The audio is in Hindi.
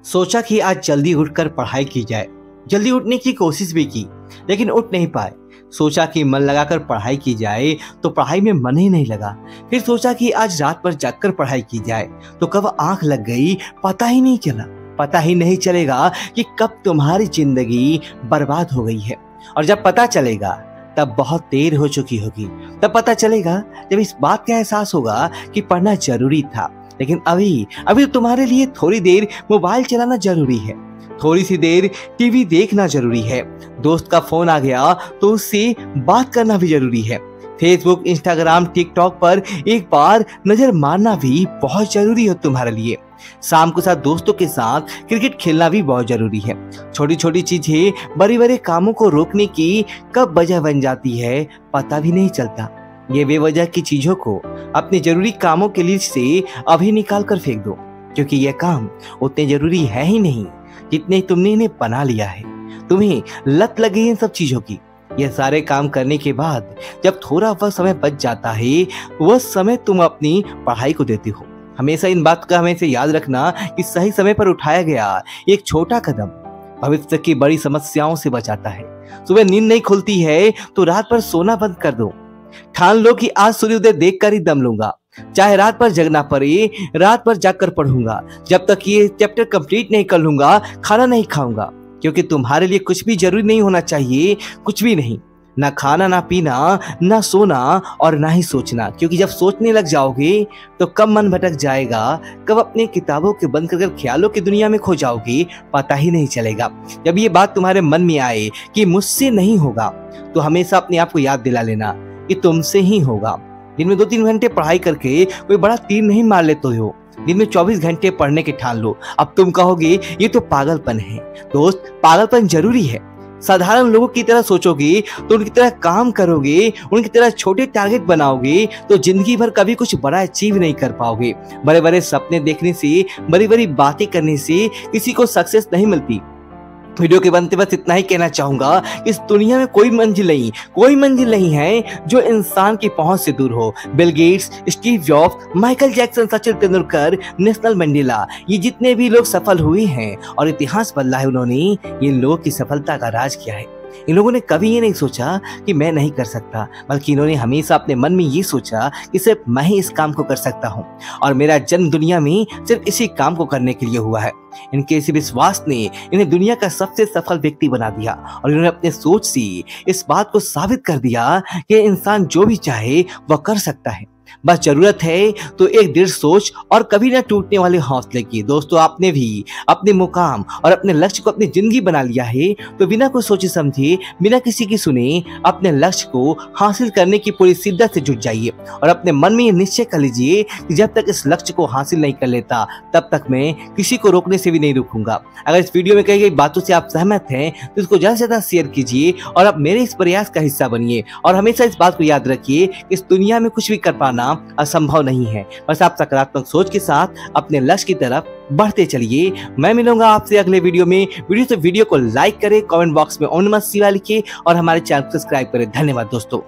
सोचा कि आज जल्दी उठकर पढ़ाई की जाए। जल्दी उठने की कोशिश भी की, लेकिन उठ नहीं पाए। सोचा कि मन लगाकर पढ़ाई की जाए, तो पढ़ाई में मन ही नहीं लगा। फिर सोचा कि आज रात भर जागकर पढ़ाई की जाए, तो कब आंख लग गई पता ही नहीं चला। पता ही नहीं चलेगा कि कब तुम्हारी जिंदगी बर्बाद हो गई है, और जब पता चलेगा तब बहुत देर हो चुकी होगी। तब पता चलेगा जब इस बात का एहसास होगा कि पढ़ना जरूरी था, लेकिन अभी तुम्हारे लिए थोड़ी देर मोबाइल चलाना जरूरी है, थोड़ी सी देर टीवी देखना जरूरी है, दोस्त का फोन आ गया तो उससे बात करना भी जरूरी है, फेसबुक, इंस्टाग्राम, टिकटॉक पर एक बार नजर मारना भी बहुत जरूरी है तुम्हारे लिए। शाम को साथ दोस्तों के साथ क्रिकेट खेलना भी बहुत जरूरी है। छोटी छोटी चीजें बड़े बड़े कामों को रोकने की कब वजह बन जाती है पता भी नहीं चलता। ये बेवजह की चीजों को अपने जरूरी कामों के लिस्ट से अभी निकाल कर फेंक दो, क्योंकि ये काम उतने जरूरी है ही नहीं जितने तुमने इन्हें बना लिया है। तुम्हें लत लगी है इन सब चीजों की। ये सारे काम करने के बाद जब थोड़ा वह समय बच जाता है, वह समय तुम अपनी पढ़ाई को देते हो। हमेशा इन बात का हमें याद रखना कि सही समय पर उठाया गया एक छोटा कदम भविष्य की बड़ी समस्याओं से बचाता है। सुबह नींद नहीं खुलती है तो रात भर सोना बंद कर दो। ठान लो कि आज सूर्योदय देखकर ही दम लूंगा, चाहे रात भर जगना पड़े, रात भर जागकर पढ़ूंगा। जब तक ये चैप्टर कंप्लीट नहीं कर लूंगा खाना नहीं खाऊंगा, क्योंकि तुम्हारे लिए कुछ भी जरूरी नहीं होना चाहिए, कुछ भी नहीं। ना खाना, ना पीना, ना सोना और ना ही सोचना, क्योंकि जब सोचने लग जाओगे तो कब मन भटक जाएगा, कब अपने किताबों के बंद कर ख्यालों की दुनिया में खो जाओगे पता ही नहीं चलेगा। जब ये बात तुम्हारे मन में आए कि मुझसे नहीं होगा, तो हमेशा अपने आप को याद दिला लेना कि तुमसे ही होगा। दिन में 2-3 घंटे पढ़ाई करके कोई बड़ा तीर नहीं मार लेते हो। दिन में 24 घंटे पढ़ने के ठान लो। अब तुम कहोगे ये तो पागलपन है। दोस्त, पागलपन जरूरी है। साधारण लोगों की तरह सोचोगे तो उनकी तरह काम करोगे, उनकी तरह छोटे टारगेट बनाओगे तो जिंदगी भर कभी कुछ बड़ा अचीव नहीं कर पाओगे। बड़े बड़े सपने देखने से, बड़ी बड़ी बातें करने से किसी को सक्सेस नहीं मिलती। वीडियो के बनते बस इतना ही कहना चाहूंगा, इस दुनिया में कोई मंजिल नहीं है जो इंसान की पहुंच से दूर हो। Bill Gates, Steve jobs, Michael Jackson, Sachin Tendulkar, Nelson Mandela, ये जितने भी लोग सफल हुए हैं और इतिहास बदला है, उन्होंने इन लोगों की सफलता का राज किया है। इन लोगों ने कभी ये नहीं सोचा कि मैं नहीं कर सकता, बल्कि इन्होंने हमेशा अपने मन में ये सोचा कि सिर्फ मैं ही इस काम को कर सकता हूँ और मेरा जन्म दुनिया में सिर्फ इसी काम को करने के लिए हुआ है। इनके इसी विश्वास ने इन्हें दुनिया का सबसे सफल व्यक्ति बना दिया और इन्होंने अपने सोच से इस बात को साबित कर दिया कि इंसान जो भी चाहे वह कर सकता है। बस जरूरत है तो एक दृढ़ सोच और कभी न टूटने वाले हौसले की। दोस्तों, आपने भी अपने मुकाम और अपने लक्ष्य को अपनी जिंदगी बना लिया है, तो बिना कुछ सोचे समझे, बिना किसी की सुने अपने लक्ष्य को हासिल करने की पूरी शिद्दत से जुट जाइए और अपने मन में ये निश्चय कर लीजिए कि जब तक इस लक्ष्य को हासिल नहीं कर लेता तब तक मैं किसी को रोकने से भी नहीं रुकूंगा। अगर इस वीडियो में कही गई बातों से आप सहमत हैं तो इसको ज्यादा से ज्यादा शेयर कीजिए और आप मेरे इस प्रयास का हिस्सा बनिए। और हमेशा इस बात को याद रखिए, इस दुनिया में कुछ भी कर पाना असंभव नहीं है। बस आप सकारात्मक सोच के साथ अपने लक्ष्य की तरफ बढ़ते चलिए। मैं मिलूंगा आपसे अगले वीडियो में। वीडियो को लाइक करें, कमेंट बॉक्स में ओम नमः शिवाय लिखिए और हमारे चैनल को सब्सक्राइब करें। धन्यवाद दोस्तों।